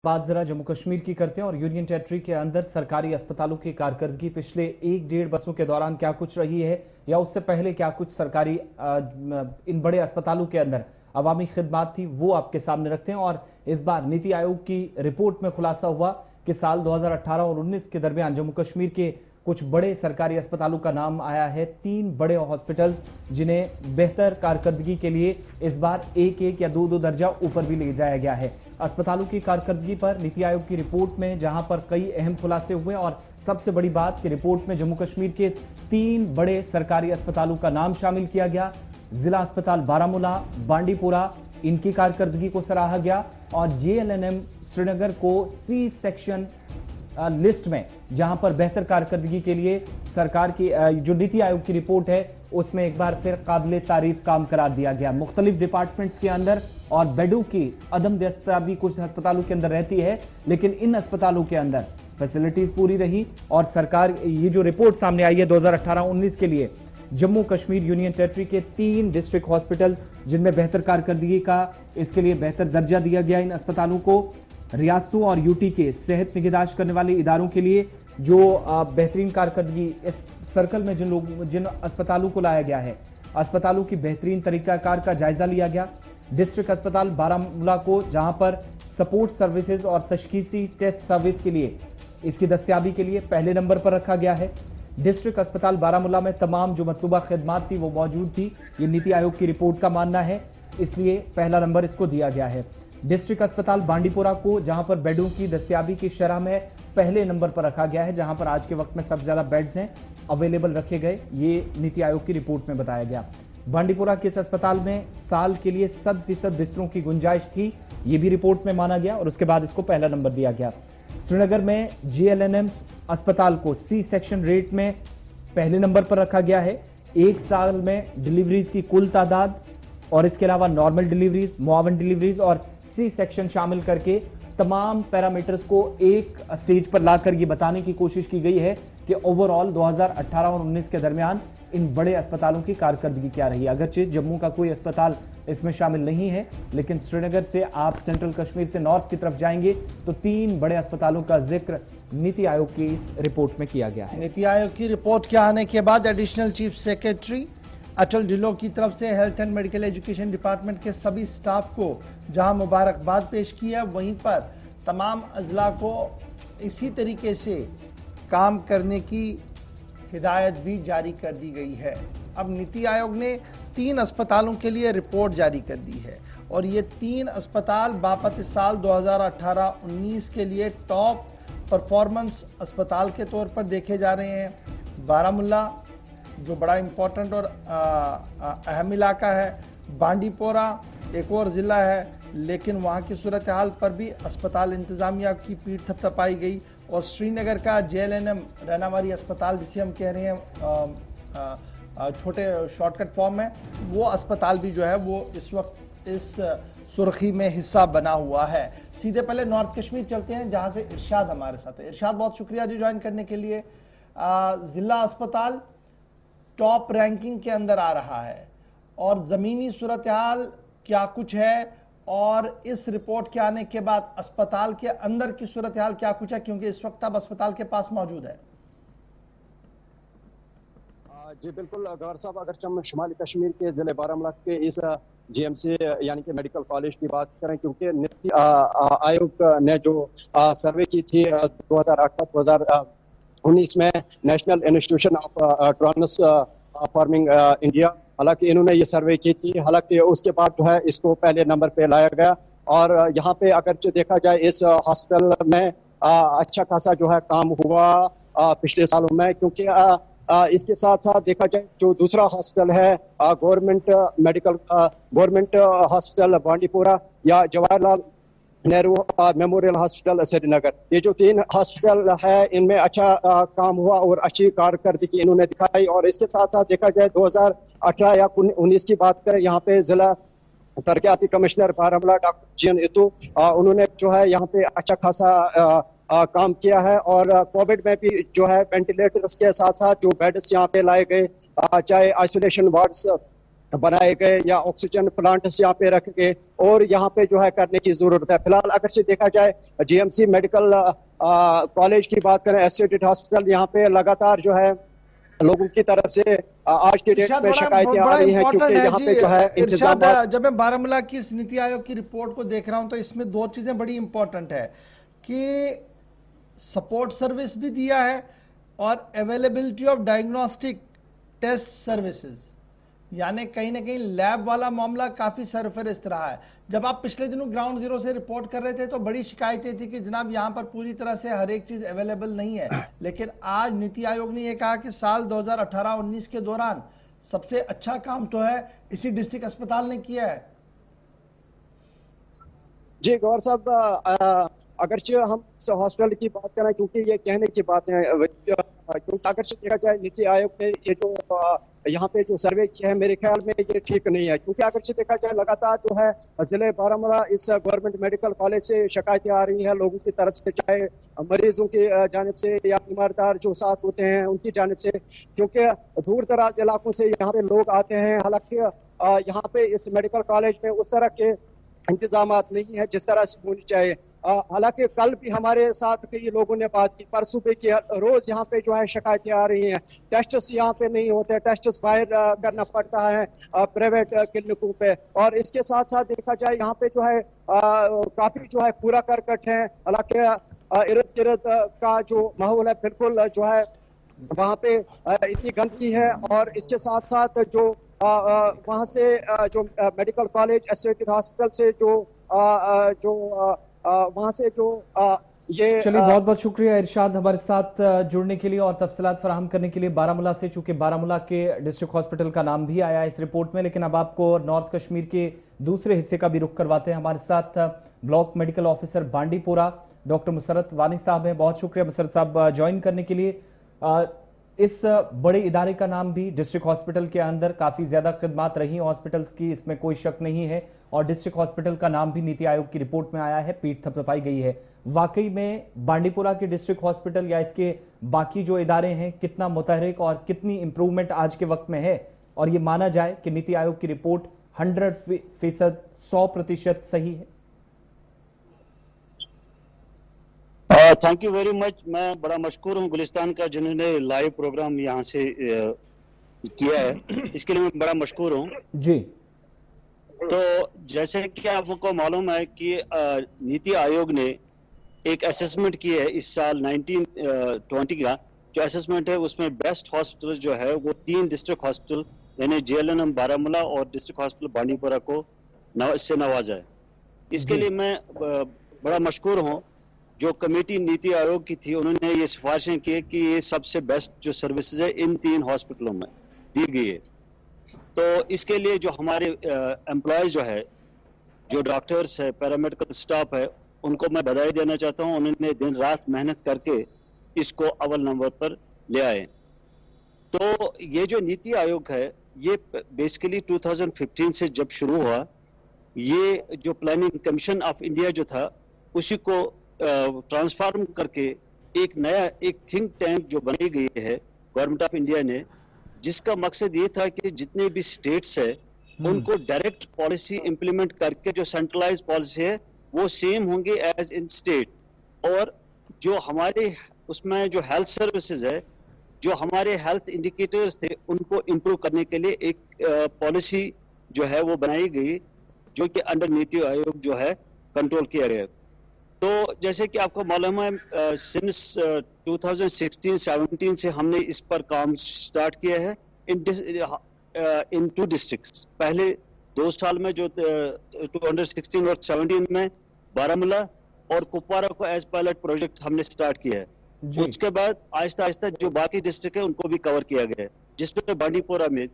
बात जरा जम्मू कश्मीर की करते हैं और यूनियन टेरिटरी के अंदर सरकारी अस्पतालों की कारकर्दगी पिछले 1-1.5 वर्षों के दौरान क्या कुछ रही है या उससे पहले क्या कुछ सरकारी इन बड़े अस्पतालों के अंदर अवामी खिदमात थी, वो आपके सामने रखते हैं। और इस बार नीति आयोग की रिपोर्ट में खुलासा हुआ कि साल 2018 और 19 के दरमियान जम्मू कश्मीर के कुछ बड़े सरकारी अस्पतालों का नाम आया है। 3 बड़े हॉस्पिटल जिन्हें बेहतर कारकर्दगी के लिए इस बार 1-1 या 2-2 दर्जा ऊपर भी ले जाया गया है। अस्पतालों की कारकर्दगी पर नीति आयोग की रिपोर्ट में जहां पर कई अहम खुलासे हुए और सबसे बड़ी बात कि रिपोर्ट में जम्मू कश्मीर के 3 बड़े सरकारी अस्पतालों का नाम शामिल किया गया। जिला अस्पताल बारामूला, बांडीपोरा, इनकी कारकर्दगी को सराहा गया और JLNM श्रीनगर को C सेक्शन लिस्ट में, जहां पर बेहतर कारकर्दगी के लिए सरकार की जो नीति आयोग की रिपोर्ट है उसमें एक बार फिर काबिले तारीफ काम करार दिया गया। मुख्तलिफ डिपार्टमेंट्स के अंदर और बेडों की अदम दस्तयाबी भी कुछ अस्पतालों के अंदर रहती है, लेकिन इन अस्पतालों के अंदर फैसिलिटीज पूरी रही। और सरकार ये जो रिपोर्ट सामने आई है 2018-19 के लिए, जम्मू कश्मीर यूनियन टेरिटरी के 3 डिस्ट्रिक्ट हॉस्पिटल जिनमें बेहतर कारकर्दगी का इसके लिए बेहतर दर्जा दिया गया। इन अस्पतालों को रियासतों और यूटी के सेहत निगहदाश्त करने वाले इदारों के लिए जो बेहतरीन कारकर्दगी इस सर्कल में जिन अस्पतालों को लाया गया है, अस्पतालों की बेहतरीन तरीकाकार का जायजा लिया गया। डिस्ट्रिक्ट अस्पताल बारामूला को जहां पर सपोर्ट सर्विसेज और तशखीसी टेस्ट सर्विस के लिए इसकी दस्तयाबी के लिए पहले नंबर पर रखा गया है। डिस्ट्रिक्ट अस्पताल बारामूला में तमाम जो मतलूबा खिदमात थी वो मौजूद थी, ये नीति आयोग की रिपोर्ट का मानना है, इसलिए पहला नंबर इसको दिया गया है। डिस्ट्रिक्ट अस्पताल बांडीपोरा को जहां पर बेडों की दस्तयाबी की शरह में पहले नंबर पर रखा गया है, जहां पर आज के वक्त में सबसे ज्यादा बेड्स हैं अवेलेबल रखे गए, ये नीति आयोग की रिपोर्ट में बताया गया। बांडीपोरा के इस अस्पताल में साल के लिए 100% बिस्तरों की गुंजाइश थी, ये भी रिपोर्ट में माना गया और उसके बाद इसको पहला नंबर दिया गया। श्रीनगर में JLNM अस्पताल को C सेक्शन रेट में पहले नंबर पर रखा गया है। एक साल में डिलीवरीज की कुल तादाद और इसके अलावा नॉर्मल डिलीवरीज, मुआवन डिलीवरीज और C सेक्शन शामिल करके तमाम पैरामीटर्स को एक स्टेज पर लाकर ये बताने की कोशिश की गई है कि ओवरऑल 2018 और 19 के दरमियान इन बड़े अस्पतालों की कारकर्दगी क्या रही। अगरचे जम्मू का कोई अस्पताल इसमें शामिल नहीं है, लेकिन श्रीनगर से आप सेंट्रल कश्मीर से नॉर्थ की तरफ जाएंगे तो 3 बड़े अस्पतालों का जिक्र नीति आयोग की इस रिपोर्ट में किया गया है। नीति आयोग की रिपोर्ट के आने के बाद एडिशनल चीफ सेक्रेटरी अटल ढिल्लों की तरफ से health and medical education department के सभी स्टाफ को जहां मुबारकबाद पेश की है, वहीं पर तमाम अजला को इसी तरीके से काम करने की हिदायत भी जारी कर दी गई है। अब नीति आयोग ने 3 अस्पतालों के लिए रिपोर्ट जारी कर दी है और ये 3 अस्पताल बापत साल 2018-19 के लिए टॉप परफॉर्मेंस अस्पताल के तौर पर देखे जा रहे हैं। बारामूला जो बड़ा इम्पोर्टेंट और अहम इलाका है, बांडीपोरा एक और ज़िला है, लेकिन वहाँ की सूरत हाल पर भी अस्पताल इंतज़ामिया की पीठ थपथपाई गई और श्रीनगर का JLNM रैनावारी अस्पताल जिसे हम कह रहे हैं छोटे शॉर्टकट फॉर्म में, वो अस्पताल भी जो है वो इस वक्त इस सुर्खी में हिस्सा बना हुआ है। सीधे पहले नॉर्थ कश्मीर चलते हैं जहाँ से इरशाद हमारे साथ है। इरशाद, बहुत शुक्रिया जी ज्वाइन करने के लिए। ज़िला अस्पताल टॉप रैंकिंग के अंदर आ रहा है और ज़मीनी सूरत हाल क्या कुछ है और इस रिपोर्ट के आने के बाद अस्पताल के अंदर की सूरत हाल क्या कुछ है, क्योंकि इस वक्त अब अस्पताल के पास मौजूद है। जी बिल्कुल गौर साहब, अगर हम शुमाली कश्मीर के ज़िले बारामूला के इस GMC यानी कि मेडिकल कॉलेज की बात करें, क्योंकि नीति आयोग ने जो सर्वे की थी 2018-2019 में national institution of transforming India, हालांकि इन्होंने ये सर्वे की थी, हालांकि उसके बाद जो है इसको पहले नंबर पे लाया गया और यहाँ पे अगर जो देखा जाए इस हॉस्पिटल में अच्छा खासा जो है काम हुआ पिछले सालों में, क्योंकि इसके साथ साथ देखा जाए जो दूसरा हॉस्पिटल है गवर्नमेंट हॉस्पिटल बांडीपोरा या जवाहरलाल नेहरू मेमोरियल हॉस्पिटल श्रीनगर, ये जो 3 हॉस्पिटल है इनमें अच्छा काम हुआ और अच्छी कारकर्दगी इन्होंने दिखाई। और इसके साथ साथ देखा जाए 2018 या 19 की बात करें, यहाँ पे जिला तरक्याती कमिश्नर बारामूला डॉक्टर GN इतू, उन्होंने जो है यहाँ पे अच्छा खासा काम किया है और कोविड में भी जो है वेंटिलेटर्स के साथ साथ जो बेड्स यहाँ पे लाए गए, चाहे आइसोलेशन वार्ड्स बनाए गए या ऑक्सीजन प्लांट्स यहाँ पे रखे गए और यहाँ पे जो है करने की जरूरत है। फिलहाल अगर से देखा जाए जीएमसी मेडिकल कॉलेज की बात करें, एसोसिएटेड हॉस्पिटल, यहाँ पे लगातार जो है लोगों की तरफ से आज के डेट में शिकायतें आ रही हैं क्योंकि यहाँ पे जो है इंतजाम। जब मैं बारामूला की इस नीति आयोग की रिपोर्ट को देख रहा हूं तो इसमें दो चीजें बड़ी इंपॉर्टेंट है कि सपोर्ट सर्विस भी दिया है और availability of diagnostic test services, यानी कहीं ना कहीं लैब वाला मामला काफी सरफरेस्त रहा है। जब आप पिछले दिनों ग्राउंड जीरो से रिपोर्ट कर रहे थे तो बड़ी शिकायतें थी कि जनाब यहाँ पर पूरी तरह से हर एक चीज अवेलेबल नहीं है, लेकिन आज नीति आयोग ने यह कहा कि साल 2018-19 के दौरान सबसे अच्छा काम तो है इसी डिस्ट्रिक्ट अस्पताल ने किया है। जी गौर साहब, अगरचे हम हॉस्पिटल की बात करें क्योंकि ये कहने की बात है, क्योंकि अगरचे देखा जाए नीति आयोग ने ये जो यहाँ पे जो सर्वे किया है मेरे ख्याल में ये ठीक नहीं है, क्योंकि अगरचे देखा जाए लगातार जो है जिले बारामूला इस गवर्नमेंट मेडिकल कॉलेज से शिकायतें आ रही हैं लोगों की तरफ से, चाहे मरीजों की जानिब से या बीमारदार जो साथ होते हैं उनकी जानिब से, क्योंकि दूर दराज इलाकों से यहाँ पे लोग आते हैं। हालांकि यहाँ पे इस मेडिकल कॉलेज में उस तरह के इंतजाम नहीं है जिस तरह से होनी चाहिए। हालांकि कल भी हमारे साथ कई लोगों ने बात की, परसों भी कि रोज यहाँ पे जो है शिकायतें आ रही हैं, टेस्ट्स यहाँ पे नहीं होते, टेस्ट्स बाहर करना पड़ता है प्राइवेट क्लिनिकों पे। और इसके साथ साथ देखा जाए यहाँ पे जो है काफी जो है कूड़ा करकट है, हालांकि इर्द गिर्द का जो माहौल है बिल्कुल जो है वहाँ पे इतनी गंदगी है। और इसके साथ साथ जो वहाँ से जो मेडिकल कॉलेज एसोसिएटेड हॉस्पिटल से जो वहाँ से जो ये चलिए, बहुत बहुत शुक्रिया इरशाद हमारे साथ जुड़ने के लिए और तफसीलात फराहम करने के लिए बारामूला से। चूंकि बारामूला के डिस्ट्रिक्ट हॉस्पिटल का नाम भी आया इस रिपोर्ट में, लेकिन अब आपको नॉर्थ कश्मीर के दूसरे हिस्से का भी रुख करवाते हैं। हमारे साथ block medical officer Bandipora doctor Musarrat Wani साहब हैं। बहुत शुक्रिया मुसरत साहब ज्वाइन करने के लिए। इस बड़े इदारे का नाम भी डिस्ट्रिक्ट हॉस्पिटल के अंदर काफी ज्यादा खिदमात रही हॉस्पिटल्स की, इसमें कोई शक नहीं है, और डिस्ट्रिक्ट हॉस्पिटल का नाम भी नीति आयोग की रिपोर्ट में आया है, पीठ थपथपाई गई है। वाकई में बांडीपुरा के डिस्ट्रिक्ट हॉस्पिटल या इसके बाकी जो इदारे हैं कितना मुतहरिक और कितनी इंप्रूवमेंट आज के वक्त में है, और ये माना जाए कि नीति आयोग की रिपोर्ट 100% 100% सही है। Thank you very much. मैं बड़ा मशकूर हूँ गुलिस्तान का जिन्होंने लाइव प्रोग्राम यहाँ से किया है, इसके लिए मैं बड़ा मशकूर हूँ जी। तो जैसे कि आपको मालूम है कि नीति आयोग ने एक असेसमेंट की है इस साल 1920 का जो असेसमेंट है, उसमें बेस्ट हॉस्पिटल जो है वो 3 डिस्ट्रिक्ट हॉस्पिटल यानी JLNM बारामूला और डिस्ट्रिक्ट हॉस्पिटल बांडीपुरा को इससे नवाजा है। इसके लिए मैं बड़ा मशकूर हूँ। जो कमेटी नीति आयोग की थी उन्होंने ये सिफारिशें की कि ये सबसे बेस्ट जो सर्विसेज है इन 3 हॉस्पिटलों में दी गई है। तो इसके लिए जो हमारे एम्प्लॉयज जो है, जो डॉक्टर्स है, पैरामेडिकल स्टाफ है, उनको मैं बधाई देना चाहता हूँ। उन्होंने दिन रात मेहनत करके इसको अव्वल नंबर पर ले आए। तो ये जो नीति आयोग है ये बेसिकली 2015 से जब शुरू हुआ, ये जो प्लानिंग कमीशन ऑफ इंडिया जो था उसी को ट्रांसफॉर्म करके एक नया एक थिंक टैंक जो बनाई गई है गवर्नमेंट ऑफ इंडिया ने, जिसका मकसद ये था कि जितने भी स्टेट्स है उनको डायरेक्ट पॉलिसी इंप्लीमेंट करके जो सेंट्रलाइज पॉलिसी है वो सेम होंगे एज इन स्टेट, और जो हमारे उसमें जो हेल्थ सर्विसेज है, जो हमारे हेल्थ इंडिकेटर्स थे, उनको इम्प्रूव करने के लिए एक पॉलिसी जो है वो बनाई गई, जो कि अंडर नीति आयोग जो है कंट्रोल किया गया। तो जैसे कि आपको मालूम है सिंस 2016-17 से हमने इस पर काम स्टार्ट किया है इन 2 डिस्ट्रिक्ट्स। पहले 2 साल में जो 2016 और 17 में बारामूला और कुपवारा को एज पायलट प्रोजेक्ट हमने स्टार्ट किया है। उसके बाद आहिस्ता आहिस्ता जो बाकी डिस्ट्रिक्ट है उनको भी कवर किया गया है, जिसमें बांडीपुरा में,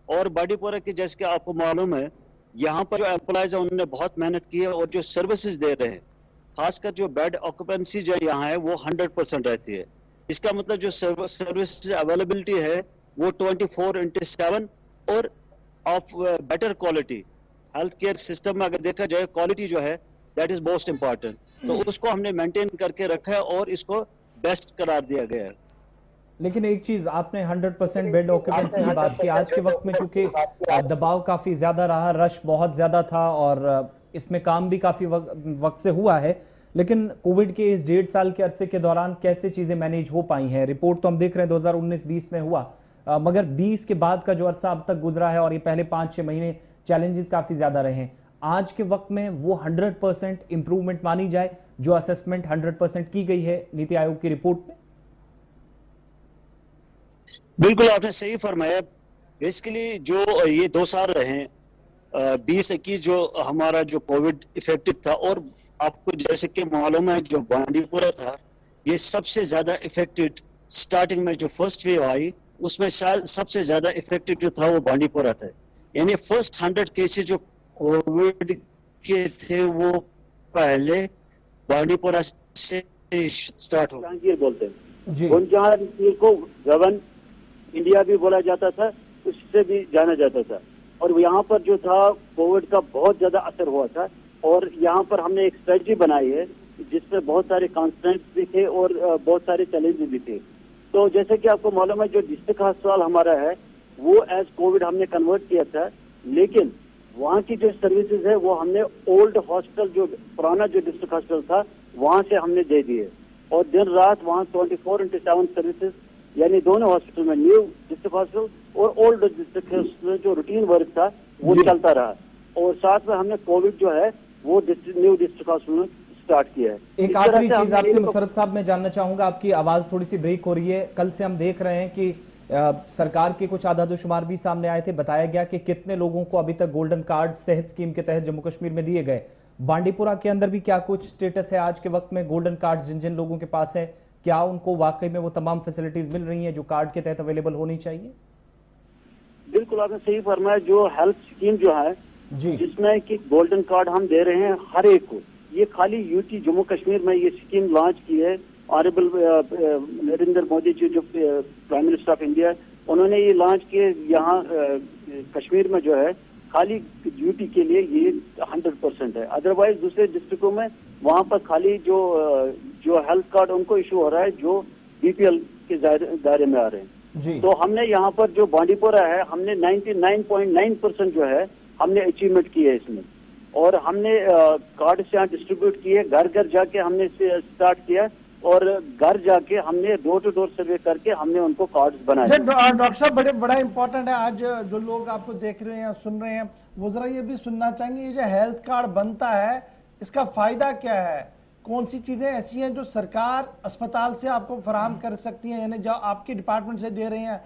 और बांडीपुरा के जैसे कि आपको मालूम है यहाँ पर जो एम्प्लॉयज है उन्होंने बहुत मेहनत की है, और जो सर्विसेज दे रहे हैं, खासकर जो बेड ऑक्यूपेंसी जो यहाँ है वो 100% रहती है। इसका मतलब जो सर्विस अवेलेबिलिटी है वो 24/7 और of better quality. Health care system में अगर देखा जाए क्वालिटी जो है दैट इज मोस्ट इम्पॉर्टेंट, तो उसको हमने मेंटेन करके रखा है और इसको बेस्ट करार दिया गया है। लेकिन एक चीज आपने 100% बेड ऑक्यूपेंसी की बात की। आज के वक्त में चूंकि दबाव काफी ज्यादा रहा, रश बहुत ज्यादा था और इसमें काम भी काफी वक्त से हुआ है, लेकिन कोविड के इस 1.5 साल के अरसे के दौरान कैसे चीजें मैनेज हो पाई हैं? रिपोर्ट तो हम देख रहे हैं 2019-20 में हुआ, मगर 20 के बाद का जो अरसा अब तक गुजरा है और ये पहले 5-6 महीने चैलेंजेस काफी ज्यादा रहे हैं, आज के वक्त में वो 100% इंप्रूवमेंट मानी जाए जो असेसमेंट 100% की गई है नीति आयोग की रिपोर्ट में? बिल्कुल आपने सही फरमाया। बेसिकली जो ये 2 साल रहे 20-21 जो हमारा जो कोविड इफेक्टिव था, और आपको जैसे कि मालूम है जो बांडीपुरा था ये सबसे ज्यादा इफेक्टेड, स्टार्टिंग में जो फर्स्ट वेव आई उसमें शायद सबसे ज्यादा इफेक्टेड जो था वो बांडीपुरा था। यानी फर्स्ट 100 केसेस जो कोविड के थे वो पहले बांडीपुरा से स्टार्ट हो। जहांगीर बोलते हैं जी। जहांगीर को गगन इंडिया भी बोला जाता था, उससे भी जाना जाता था। और यहाँ पर जो था कोविड का बहुत ज्यादा असर हुआ था, और यहाँ पर हमने एक स्ट्रेटजी बनाई है जिसमें बहुत सारे कॉन्स्टेंट्स भी थे और बहुत सारे चैलेंजेस भी थे। तो जैसे कि आपको मालूम है जो डिस्ट्रिक्ट अस्पताल हमारा है वो एज कोविड हमने कन्वर्ट किया था, लेकिन वहाँ की जो सर्विसेज है वो हमने ओल्ड हॉस्पिटल, जो पुराना जो डिस्ट्रिक्ट हॉस्पिटल था वहाँ से हमने दे दिए, और दिन रात वहाँ 24/7 सर्विसेज, यानी दोनों हॉस्पिटल में, न्यू डिस्ट्रिक्ट हॉस्पिटल और ओल्ड डिस्ट्रिक्ट हॉस्पिटल जो रूटीन वर्क था वो चलता रहा। और साथ में हमने कोविड जो है वो न्यू डिस्ट्रिक्ट हॉस्पिटल में स्टार्ट किया है। एक आखिरी चीज आपसे मुशर्रफ साहब मैं जानना चाहूंगा, आपकी आवाज थोड़ी सी ब्रेक हो रही है। कल से हम देख रहे हैं कि सरकार के कुछ आदादोशुमार भी सामने आए थे, बताया गया कि कितने लोगों को अभी तक गोल्डन कार्ड सेहत स्कीम के तहत जम्मू कश्मीर में दिए गए। बांडीपुरा के अंदर भी क्या कुछ स्टेटस है आज के वक्त में? गोल्डन कार्ड जिन जिन लोगों के पास है, क्या उनको वाकई में वो तमाम फैसिलिटीज मिल रही हैं जो कार्ड के तहत अवेलेबल होनी चाहिए? बिल्कुल आपने सही फरमाया। जो हेल्थ स्कीम जो है जी, जिसमें कि गोल्डन कार्ड हम दे रहे हैं हर एक को, ये खाली यूटी जम्मू कश्मीर में ये स्कीम लॉन्च की है। ऑनरेबल नरेंद्र मोदी जी जो प्राइम मिनिस्टर ऑफ इंडिया, उन्होंने ये लॉन्च किए यहाँ कश्मीर में जो है खाली ड्यूटी के लिए ये 100% है। अदरवाइज दूसरे डिस्ट्रिक्टों में वहाँ पर खाली जो हेल्थ कार्ड उनको इशू हो रहा है जो बीपीएल के दायरे में आ रहे हैं। जी। तो हमने यहाँ पर जो बांडीपुरा है हमने 99.9% जो है हमने अचीवमेंट की है इसमें, और हमने कार्ड से यहाँ डिस्ट्रीब्यूट किए, घर घर जाके हमने स्टार्ट किया, और घर जाके हमने डोर टू डोर सर्वे करके हमने उनको कार्ड्स बनाए। डॉक्टर साहब बड़ा इंपॉर्टेंट है, आज जो लोग आपको देख रहे हैं सुन रहे हैं वो जरा ये भी सुनना चाहेंगे, ये जो हेल्थ कार्ड बनता है इसका फायदा क्या है? कौन सी चीजें ऐसी हैं जो सरकार अस्पताल से आपको फराहम कर सकती है, यानी जो आपके डिपार्टमेंट से दे रहे हैं,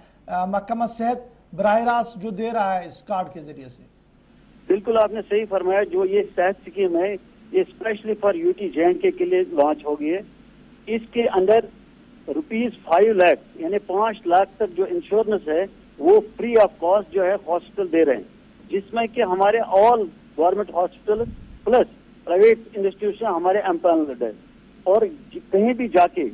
महकमा सेहत बराह रास्त जो दे रहा है इस कार्ड के जरिए से? बिल्कुल आपने सही फरमाया। जो ये सेहत स्कीम है ये स्पेशली फॉर यूटी जे के लिए लॉन्च हो गई है। इसके अंदर ₹5 लाख यानी 5 लाख तक जो इंश्योरेंस है वो फ्री ऑफ कॉस्ट जो है हॉस्पिटल दे रहे हैं, जिसमें कि हमारे all government hospital plus private institution हमारे एम्पैनल्ड है। और कहीं भी जाके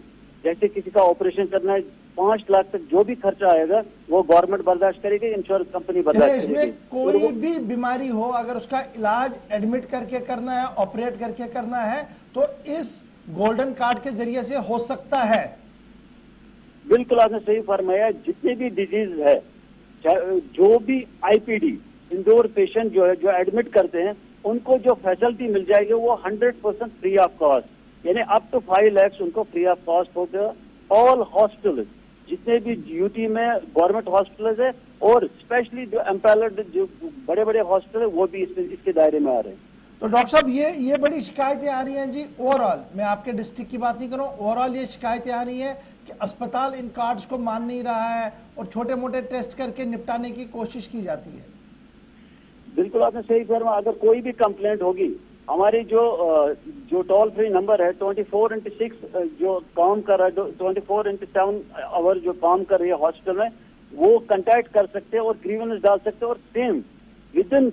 जैसे किसी का ऑपरेशन करना है 5 लाख तक जो भी खर्चा आएगा वो गवर्नमेंट बर्दाश्त करेगी, इंश्योरेंस कंपनी बर्दाश्त करेगी। इसमें कोई भी बीमारी हो अगर उसका इलाज एडमिट करके करना है, ऑपरेट करके करना है, तो इस गोल्डन कार्ड के जरिए से हो सकता है। बिल्कुल आपने सही फरमाया। जितने भी डिजीज है, जो भी आईपीडी इंडोर पेशेंट जो है जो एडमिट करते हैं उनको जो फैसिलिटी मिल जाएगी वो 100% फ्री ऑफ कॉस्ट, यानी अप टू 5 लाख उनको फ्री ऑफ कॉस्ट होगा। ऑल हॉस्पिटल जितने भी यूटी में गवर्नमेंट हॉस्पिटल है और स्पेशली जो एम्पैनल्ड जो बड़े बड़े हॉस्पिटल है वो भी इसके दायरे में आ रहे हैं। तो डॉक्टर साहब ये बड़ी शिकायतें आ रही हैं जी, ओवरऑल मैं आपके डिस्ट्रिक्ट की बात नहीं कर रहा हूँ, ओवरऑल ये शिकायतें आ रही हैं कि अस्पताल इन कार्ड्स को मान नहीं रहा है और छोटे मोटे टेस्ट करके निपटाने की कोशिश की जाती है। बिल्कुल आपने सही फरमाया। अगर कोई भी कंप्लेंट होगी, हमारी जो टोल फ्री नंबर है 24/6 जो काम कर रहा है, 24/7 आवर जो काम कर रही है हॉस्पिटल में, वो कांटेक्ट कर सकते हैं और ग्रीवेंस डाल सकते हैं, और सेम विदिन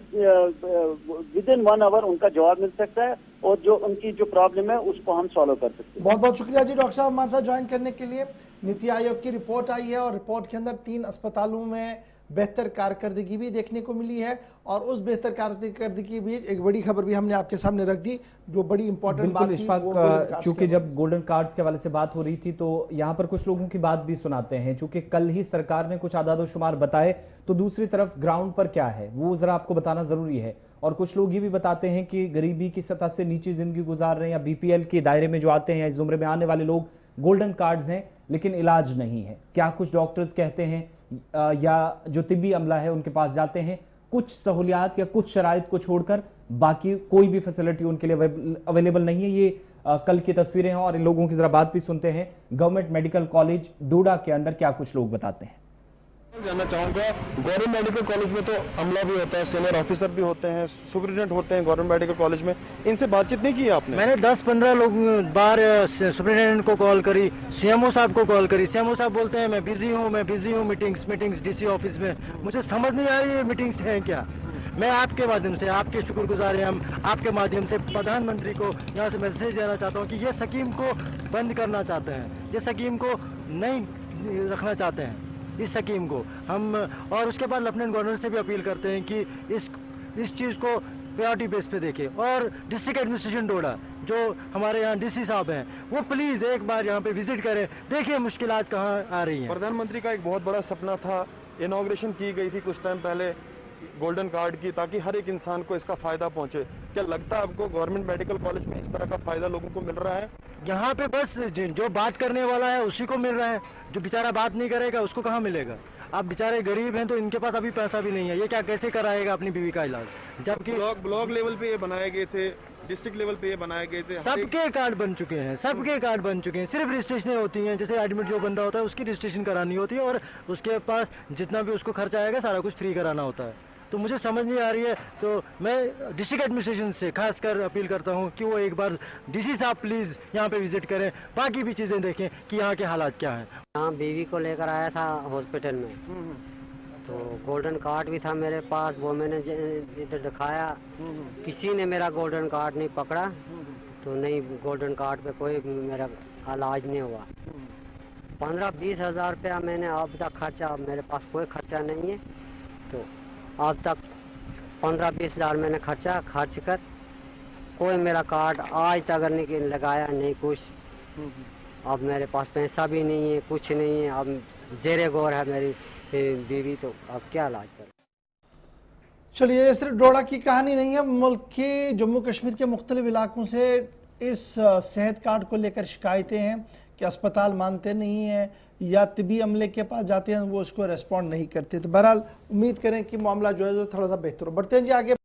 1 आवर उनका जवाब मिल सकता है, और जो उनकी जो प्रॉब्लम है उसको हम सॉल्व कर सकते हैं। बहुत बहुत शुक्रिया जी डॉक्टर साहब हमारे साथ ज्वाइन करने के लिए। नीति आयोग की रिपोर्ट आई है और रिपोर्ट के अंदर 3 अस्पतालों में बेहतर कारकर्दगी भी देखने को मिली है। और उस बेहतर कारकर्दगी भी एक बड़ी खबर भी हमने आपके सामने रख दी, जो बड़ी इंपॉर्टेंट बात थी। चूंकि जब गोल्डन कार्ड्स के हवाले से बात हो रही थी तो यहाँ पर कुछ लोगों की बात भी सुनाते हैं। चूंकि कल ही सरकार ने कुछ आदादोशुमार बताए, तो दूसरी तरफ ग्राउंड पर क्या है वो जरा आपको बताना जरूरी है। और कुछ लोग ये भी बताते हैं कि गरीबी की सतह से नीचे जिंदगी गुजार रहे हैं या बीपीएल के दायरे में जो आते हैं, इस जुमरे में आने वाले लोग, गोल्डन कार्ड्स हैं लेकिन इलाज नहीं है। क्या कुछ डॉक्टर्स कहते हैं या जो तिब्बी अमला है उनके पास जाते हैं, कुछ सहूलियात या कुछ शराइत को छोड़कर बाकी कोई भी फैसिलिटी उनके लिए अवेलेबल नहीं है। ये कल की तस्वीरें हैं और इन लोगों की जरा बात भी सुनते हैं। गवर्नमेंट मेडिकल कॉलेज डोडा के अंदर क्या कुछ लोग बताते हैं। जानना चाहूंगा, गवर्नमेंट मेडिकल कॉलेज में तो अमला भी होता है, सीनियर ऑफिसर भी होते हैं, सुपरिटेंडेंट होते हैं गवर्नमेंट मेडिकल कॉलेज में, इनसे बातचीत नहीं की आपने? मैंने 10-15 बार सुपरिटेंडेंट को कॉल करी, सीएमओ साहब को कॉल करी। सीएमओ साहब बोलते हैं मैं बिजी हूँ मीटिंग्स डीसी ऑफिस में। मुझे समझ नहीं आ रही है मीटिंग्स हैं क्या। मैं आपके माध्यम से, आपके शुक्रगुजार हैं हम, आपके माध्यम से प्रधानमंत्री को यहाँ से मैसेज देना चाहता हूँ कि ये स्कीम को बंद करना चाहते हैं, ये स्कीम को नहीं रखना चाहते हैं इस स्कीम को हम। और उसके बाद लेफ्टिनेंट गवर्नर से भी अपील करते हैं कि इस चीज़ को प्रायोरिटी बेस पे देखें। और डिस्ट्रिक्ट एडमिनिस्ट्रेशन डोडा जो हमारे यहाँ डीसी साहब हैं, वो प्लीज़ एक बार यहाँ पे विजिट करें, देखिए मुश्किलात कहाँ आ रही हैं। प्रधानमंत्री का एक बहुत बड़ा सपना था, इनॉग्रेशन की गई थी कुछ टाइम पहले गोल्डन कार्ड की, ताकि हर एक इंसान को इसका फायदा पहुंचे। क्या लगता है आपको गवर्नमेंट मेडिकल कॉलेज में इस तरह का फायदा लोगों को मिल रहा है? यहाँ पे बस जो बात करने वाला है उसी को मिल रहा है, जो बेचारा बात नहीं करेगा उसको कहाँ मिलेगा। आप बेचारे गरीब हैं तो इनके पास अभी पैसा भी नहीं है, ये क्या कैसे कराएगा अपनी बीवी का इलाज। जबकि ब्लॉक लेवल पे ये बनाए गए थे, डिस्ट्रिक्ट लेवल पे ये बनाए गए थे, सबके कार्ड बन चुके हैं, सबके कार्ड बन चुके हैं। सिर्फ रजिस्ट्रेशन होती हैं, जैसे एडमिट जो बंदा होता है उसकी रजिस्ट्रेशन करानी होती है और उसके पास जितना भी उसको खर्चा आएगा सारा कुछ फ्री कराना होता है। तो मुझे समझ नहीं आ रही है, तो मैं डिस्ट्रिक्ट एडमिनिस्ट्रेशन से खासकर अपील करता हूं कि वो एक बार डीसी साहब प्लीज़ यहाँ पे विजिट करें, बाकी भी चीज़ें देखें कि यहाँ के हालात क्या हैं। हाँ, बीवी को लेकर आया था हॉस्पिटल में, तो गोल्डन कार्ड भी था मेरे पास, वो मैंने इधर दिखाया, किसी ने मेरा गोल्डन कार्ड नहीं पकड़ा, तो नहीं गोल्डन कार्ड पे कोई मेरा इलाज नहीं हुआ। 15-20 हज़ार रुपया मैंने अब तक खर्चा, मेरे पास कोई खर्चा नहीं है, तो अब तक 15-20 हज़ार मैंने खर्च कर कोई मेरा कार्ड आज तक नहीं लगाया, नहीं कुछ। अब मेरे पास पैसा भी नहीं है, कुछ नहीं है। अब जेरे गौर है मेरी बीवी, तो अब क्या इलाज करें। चलिए, ये सिर्फ डोडा की कहानी नहीं है, मुल्क के जम्मू कश्मीर के मुख्तलिफ इलाकों से इस सेहत कार्ड को लेकर शिकायतें हैं कि अस्पताल मानते नहीं हैं या तिबी अमले के पास जाते हैं वो उसको रेस्पॉन्ड नहीं करते। तो बहरहाल उम्मीद करें कि मामला जो है थोड़ा सा बेहतर हो। बढ़ते हैं जी आगे।